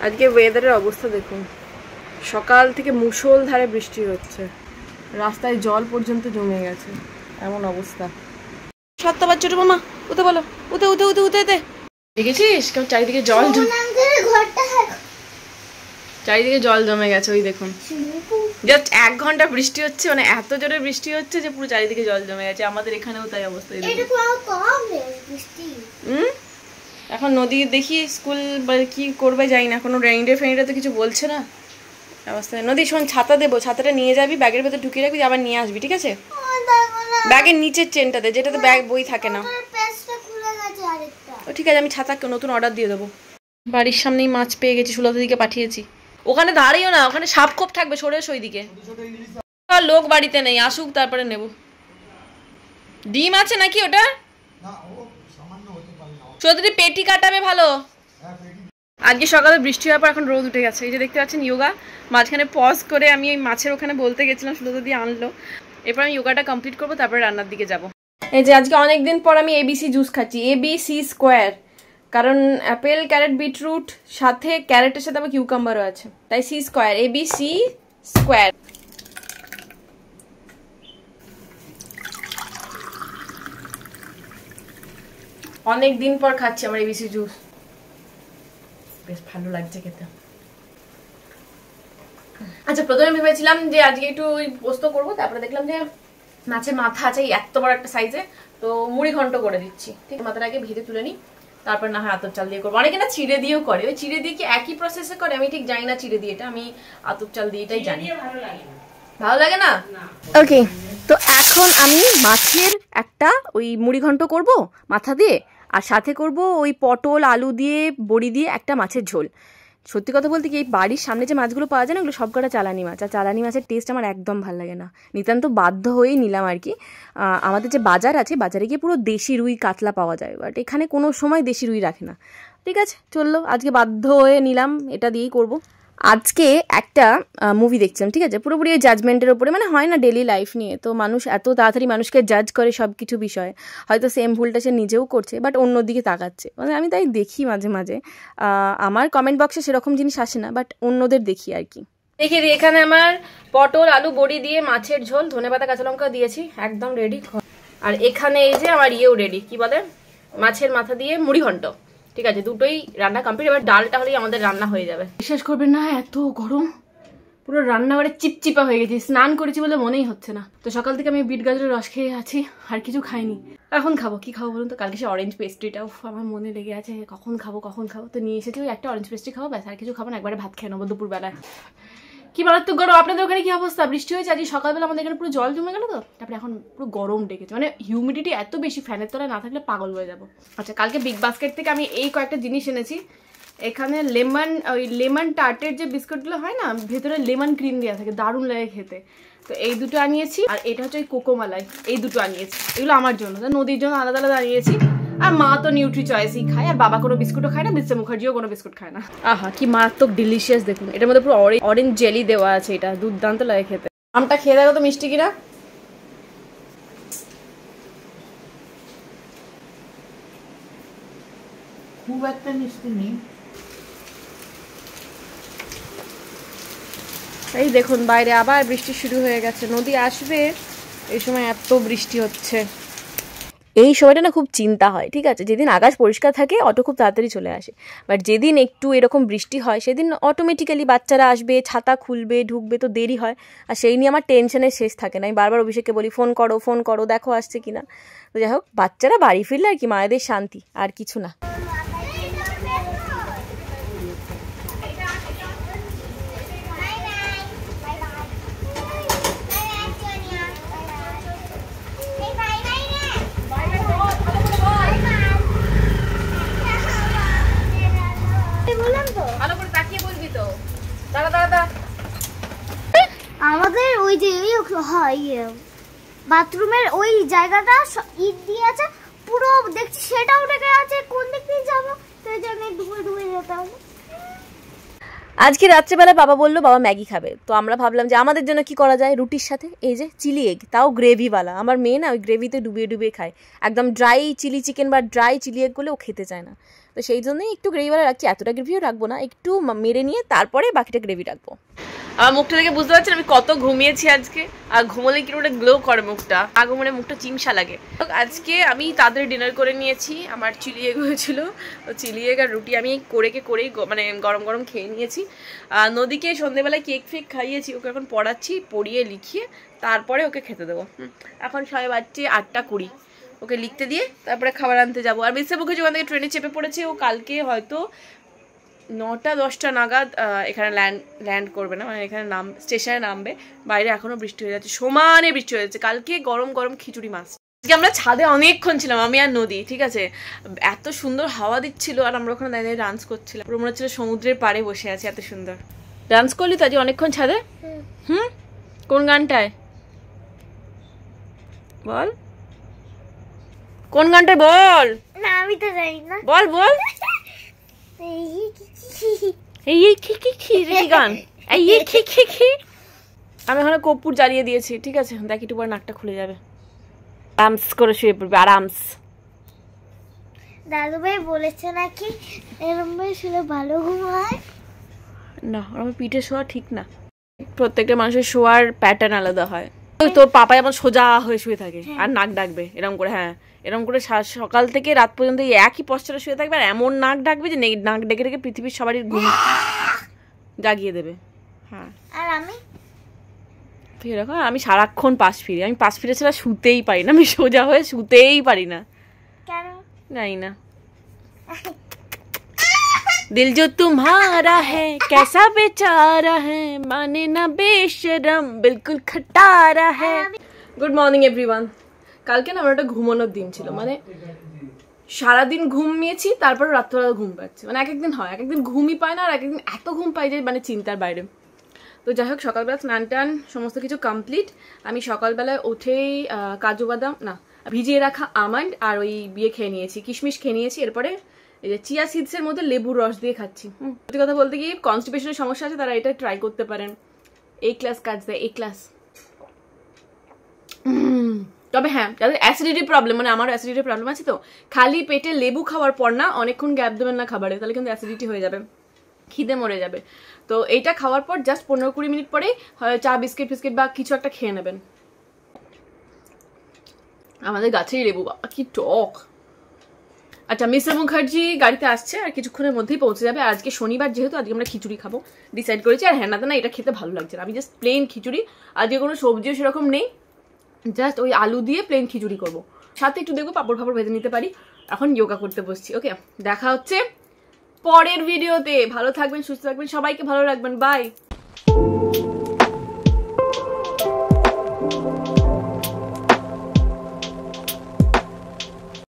আজকে ওয়েদারের অবস্থা দেখুন, সকাল থেকে মুষলধারে বৃষ্টি হচ্ছে, রাস্তায় জল পর্যন্ত জমে গেছে, এমন অবস্থা। সত্যবার ছোট মামা উঠে বলো, উঠে উঠে উঠে উঠে উঠে দেখেছিস কেমন চারিদিকে জল চারিদিকে জল জমে গেছে। ওই দেখুন জাস্ট 1 ঘন্টা বৃষ্টি হচ্ছে, মানে এত জোরে বৃষ্টি হচ্ছে যে পুরো চারিদিকে জল জমে গেছে। আমাদের এখানেও তাই অবস্থা। এখন নদী দেখি স্কুল কি করবে যাই না, কোনো রেইনডে ফেইনডে তো কিছু বলছে না অবস্থায়। নদী শোন, ছাতা দেবো, ছাতাটা নিয়ে যাবি, ব্যাগের ভেতর ঢুকিয়ে রাখবি, আবার নিয়ে আসবি, ঠিক আছে? ব্যাগের নিচের চেনটাতে, যেটাতে ব্যাগ বই থাকে না। ও ঠিক আছে, আমি ছাতা নতুন অর্ডার দিয়ে দেবো। বাড়ির সামনেই মাছ পেয়ে গেছি, সুলতা দিকে পাঠিয়েছি। ওখানে দাঁড়িয়েও না, ওখানে সাপ খোপ থাকবে, সরে এসো ওইদিকে। লোক বাড়িতে নেই, আসুক তারপরে নেব। ডিম আছে নাকি ওটা? চৌধুরী পেটি কাটাবে ভালো। আজকে সকালে বৃষ্টি হওয়ার পর এখন রোদ উঠে গেছে। এই যে দেখতে পাচ্ছেন ইয়োগা, মাঝখানে পজ করে আমি ওই মাছের ওখানে বলতে গেছিলাম, সুলতা দিয়ে আনলো। এরপর আমি ইয়োগাটা কমপ্লিট করবো, তারপরে রান্নার দিকে যাব। এই যে আজকে অনেকদিন পর আমি ABC জুস খাচ্ছি, ABC স্কোয়ার, কারণ অ্যাপেল, ক্যারেট, বিটরুট, সাথে ক্যারেটের সাথে আবার কিউকাম্বারও আছে, তাই C স্কোয়ার, ABC স্কোয়ার। অনেক দিন পর খাচ্ছি আমার ABC জুস, বেশ ভালো লাগছে খেতে। আচ্ছা, প্রথমে ভেবেছিলাম যে আজকে একটু ওই পোস্ত করবো, তারপরে দেখলাম যে মাছের মাথা আছে এত বড় একটা সাইজে, তো মুড়ি ঘন্ট করে দিচ্ছি। ঠিক, মাথাটা আগে ভেজে তুলে নিই, তারপর না হয় আতপ চাল দিয়ে করবো। অনেকে না চিড়ে দিয়েও করে, ওই চিড়ে দিয়ে কি একই প্রসেসে করে আমি ঠিক জানি না। চিড়ে দিয়ে, এটা আমি আতপ চাল দিয়ে এটাই জানি। ভালো লাগে না? ওকে, তো এখন আমি মাছের একটা ওই মুড়ি ঘন্ট করব মাথা দিয়ে, আর সাথে করব ওই পটল আলু দিয়ে বড়ি দিয়ে একটা মাছের ঝোল। সত্যি কথা বলতে কি, এই বাড়ির সামনে যে মাছগুলো পাওয়া যায় না, ওগুলো সবকটা চালানি মাছ, আর চালানি মাছের টেস্ট আমার একদম ভালো লাগে না। নিতান্ত বাধ্য হয়েই নিলাম আর কি। আমাদের যে বাজার আছে, বাজারে গিয়ে পুরো দেশি রুই কাতলা পাওয়া যায়, বাট এখানে কোনো সময় দেশি রুই রাখে না। ঠিক আছে, চললো, আজকে বাধ্য হয়ে নিলাম, এটা দিয়েই করব। আজকে একটা মুভি দেখছিলাম, ঠিক আছে, পুরোপুরি ওই জাজমেন্টের ওপরে, মানে হয় না ডেলি লাইফ নিয়ে, তো মানুষ এত তাড়াতাড়ি মানুষকে জাজ করে সব কিছু বিষয়ে, হয়তো সেম ভুলটা সে নিজেও করছে বাট অন্যদিকে তাকাচ্ছে, মানে আমি তাই দেখি মাঝে মাঝে। আমার কমেন্ট বক্সে সেরকম জিনিস আসে না, বাট অন্যদের দেখি আর কি। দেখি এখানে আমার পটল আলু বড়ি দিয়ে মাছের ঝোল, ধনেপাতা কাঁচা লঙ্কা দিয়েছি, একদম রেডি। আর এখানে এই যে আমার ইয়েও রেডি, কি বলে, মাছের মাথা দিয়ে মুড়ি ঘন্ট। ঠিক আছে, দুটোই রান্না কমপ্লিট। এবার ডালটা হলেই আমাদের রান্না হয়ে যাবে। বিশ্বাস করবেন না, এত গরম, পুরো রান্নাঘরে চিপচিপা হয়ে গেছি। স্নান করেছি বলে মনেই হচ্ছে না। তো সকাল থেকে আমি বিট গাজরের রস খেয়ে আছি, আর কিছু খাইনি। এখন খাবো, কি খাবো বলুন তো? কালকে সে অরেঞ্জ পেস্ট্রিটাও আমার মনে লেগে আছে, কখন খাবো কখন খাবো। তো নিয়ে এসেছি, ওই একটা অরেঞ্জ পেস্ট্রি খাবো, ব্যাস, আর কিছু খাবো না, একবারে ভাত খেয়ে নেবো দুপুরবেলায়। কি মারাত্মক গরম। আপনাদের ওখানে কি অবস্থা? বৃষ্টি হয়েছে আজকে সকালবেলা, আমাদের এখানে পুরো জল জমে গেল, তো তারপরে এখন পুরো গরম ডেকেছে, মানে হিউমিডিটি এত বেশি, ফ্যানের তলায় না থাকলে পাগল হয়ে যাবো। আচ্ছা, কালকে বিগ বাস্কেট থেকে আমি এই কয়েকটা জিনিস এনেছি। এখানে লেমন টার্টের যে বিস্কুটগুলো হয় না, ভেতরে লেমন ক্রিম দেওয়া থাকে, দারুণ লাগে খেতে। তো এই দুটো আনিয়েছি, আর এটা হচ্ছে ওই কোকোমালাই, এই দুটো আনিয়েছি। এগুলো আমার জন্য, নদীর জন্য আলাদা আলাদা আনিয়েছি। আর মা তো নিউট্রি চয়েসই খায়, আর বাবা কোনো বিস্কুটও খায় না, বিশ্ব মুখার্জিও কোনো বিস্কুট খায় না। আহা, কি মারাত্মক ডিলিশিয়াস দেখুন, এটার মধ্যে পুরো অরেঞ্জ জেলি দেওয়া আছে, এটা দুর্দান্ত লাগে খেতে। আমটা খেয়ে দেখো তো মিষ্টি কিনা। খুব একটা মিষ্টি নেই। এই দেখুন বাইরে আবার বৃষ্টি শুরু হয়ে গেছে, নদী আসবে, এই সময় এত বৃষ্টি হচ্ছে। এই সময়টা না খুব চিন্তা হয়, ঠিক আছে, যেদিন আকাশ পরিষ্কার থাকে অটো খুব তাড়াতাড়ি চলে আসে, বাট যেদিন একটু এরকম বৃষ্টি হয় সেদিন অটোমেটিক্যালি বাচ্চারা আসবে, ছাতা খুলবে, ঢুকবে, তো দেরি হয়। আর সেই নিয়ে আমার টেনশনের শেষ থাকে না। আমি বারবার অভিষেককে বলি ফোন করো, দেখো আসছে কিনা। তো যাই হোক, বাচ্চারা বাড়ি ফিরলে আর কি মায়েদের শান্তি, আর কিছু না। আমাদের ওই যে বাথরুমের ওই জায়গাটা ইট দিয়ে আছে, পুরো দেখছি সেটা উঠে গেছে, কোন দিক দিয়ে যাবো, সেই জন্য ডুবে যেতে হবে। আজকে রাত্রেবেলা বাবা বললো বাবা ম্যাগি খাবে, তো আমরা ভাবলাম যে আমাদের জন্য কি করা যায়, রুটির সাথে এই যে চিলি এগ, তাও গ্রেভিওয়ালা। আমার মেয়ে না ওই গ্রেভিতে ডুবিয়ে খায়, একদম ড্রাই চিলি চিকেন বা ড্রাই চিলি এগ গুলো ও খেতে চায় না। তো সেই জন্যই একটু গ্রেভিওয়ালা রাখছি, এতটা গ্রেভিও রাখবো না, একটু মেরে নিয়ে তারপরে বাকিটা গ্রেভি রাখবো। আমার মুখটা দেখে বুঝতে পারছেন আমি কত ঘুমিয়েছি আজকে, আর ঘুমোলে কি ওটা গ্লো করে মুখটা, আগমনে মুখটা চিমসা লাগে। আজকে আমি তাদের ডিনার করে নিয়েছি, আমার চিলি এগ হয়েছিল, চিলি এগ আর রুটি আমি করেই মানে গরম গরম খেয়ে নিয়েছি। নদীকে সন্ধ্যেবেলায় কেক ফেক খাইয়েছি, ওকে এখন পড়াচ্ছি, পড়িয়ে লিখিয়ে তারপরে ওকে খেতে দেবো। এখন সবাই বাজছে 8:20, ওকে লিখতে দিয়ে তারপরে খাবার আনতে যাবো। আর মিস্টার মুখার্জি ওখান থেকে ট্রেনে চেপে পড়েছে, ও কালকে হয়তো 9টা-10টা নাগাদ এখানে ল্যান্ড করবে না, মানে এখানে স্টেশনে নামবে। বাইরে এখনো বৃষ্টি হয়ে যাচ্ছে, সমানে বৃষ্টি হয়ে যাচ্ছে। কালকে গরম গরম খিচুড়ি মাছ। আজকে আমরা ছাদে অনেকক্ষণ ছিলাম, আমি আর নদী, ঠিক আছে, এত সুন্দর হাওয়া দিচ্ছিল, আর আমরা ওখানে দাঁড়িয়ে ডান্স করছিলাম, পুরো মনে হচ্ছিল সমুদ্রের পাড়ে বসে আছি, এত সুন্দর ডান্স করলি তো আজকে অনেকক্ষণ ছাদে। কোন গানটায় বল, কোন গানটায় বল না, আমি তো জানি না, বল বল। এই খি খি খি গান, এই খি খি খি। আমি ওখানে কর্পূর জ্বালিয়ে দিয়েছি, ঠিক আছে, দেখ একটু পরে নাকটা খুলে যাবে, আরামস করে শুয়ে পড়বে, আরামস। দাদু ভাই বলেছে নাকি এরকম ভাবে শুলে ভালো ঘুম হয় না, আমার পিঠে শোয়া ঠিক না, প্রত্যেকটা মানুষের শোয়ার প্যাটার্ন আলাদা হয়। তোর পাপা যেমন সোজা হয়ে শুয়ে থাকে আর নাক ডাকবে এরকম করে, হ্যাঁ এরকম করে সকাল থেকে রাত পর্যন্ত একই পশ্চারে শুয়ে থাকবে, আর এমন নাক ডাকবে যে নাক ডেকে ডেকে পৃথিবীর সবারই ঘুম জাগিয়ে দেবে। হ্যাঁ, আর আমি তুই এরকম, আমি সারাক্ষণ পাশ ফিরি, আমি পাশ ফিরে ছাড়া শুতেই পারি না, আমি সোজা হয়ে শুতেই পারি না, কেন জানি না। दिल जो तुम्हारा है कैसा बेचारा है, माने ना बेशरम बिल्कुल खटारा है। Good morning everyone. কালকে না আমার একটা ঘুমানোর দিন ছিল, মানে সারাদিন ঘুমিয়েছি, তারপর রাত্রবেলা ঘুম পাচ্ছে, মানে এক একদিন হয়, এক একদিন ঘুমই পায় না, আর এক একদিন এত ঘুম পাই যে মানে চিন্তার বাইরে। তো যাই হোক, সকালবেলা স্নান টান সমস্ত কিছু কমপ্লিট। আমি সকালবেলায় উঠেই কাজু বাদাম না ভিজিয়ে রাখা আমন্ড আর ওই খেয়ে নিয়েছি, কিশমিশ খেয়ে নিয়েছি। এরপরে এই যে চিয়া সিডসের মধ্যে লেবুর রস দিয়ে খাচ্ছি। সত্যি কথা বলতে কি, কনস্টিপেশনের সমস্যা আছে তারা এটা ট্রাই করতে পারেন। এই ক্লাস কাটস দেয়, এই ক্লাস। তবে হ্যাঁ, যাদের অ্যাসিডিটি প্রবলেম, মানে আমার অ্যাসিডিটির প্রবলেম আছে, তো খালি পেটে লেবু খাওয়ার পর না অনেকক্ষণ গ্যাপ দেবেন না খাবারে, তাহলে কিন্তু অ্যাসিডিটি হয়ে যাবে, খিদে মরে যাবে। তো এইটা খাওয়ার পর জাস্ট 15-20 মিনিট পরে চা বিস্কিট ফিস্কিট বা কিছু একটা খেয়ে নেবেন। আমাদের গাছেই লেবু, বাবা কি টক। আচ্ছা, মিস্টার মুখার্জি গাড়িতে আসছে, আর কিছুক্ষণের মধ্যেই পৌঁছে যাবে। আজকে শনিবার যেহেতু, আজকে আমরা খিচুড়ি খাবো ডিসাইড করেছি। আর হ্যাঁ না, এটা খেতে ভালো লাগছে না, আমি জাস্ট প্লেন খিচুড়ি, আজকে কোনো সবজিও সেরকম নেই, জাস্ট ওই আলু দিয়ে প্লেন খিচুড়ি করবো, সাথে একটু দেখবো পাপড় ফাপড় ভেজে নিতে পারি। এখন যোগা করতে বসছি। ওকে, দেখা হচ্ছে পরের ভিডিওতে। ভালো থাকবেন, সুস্থ থাকবেন, সবাইকে ভালো রাখবেন, বাই।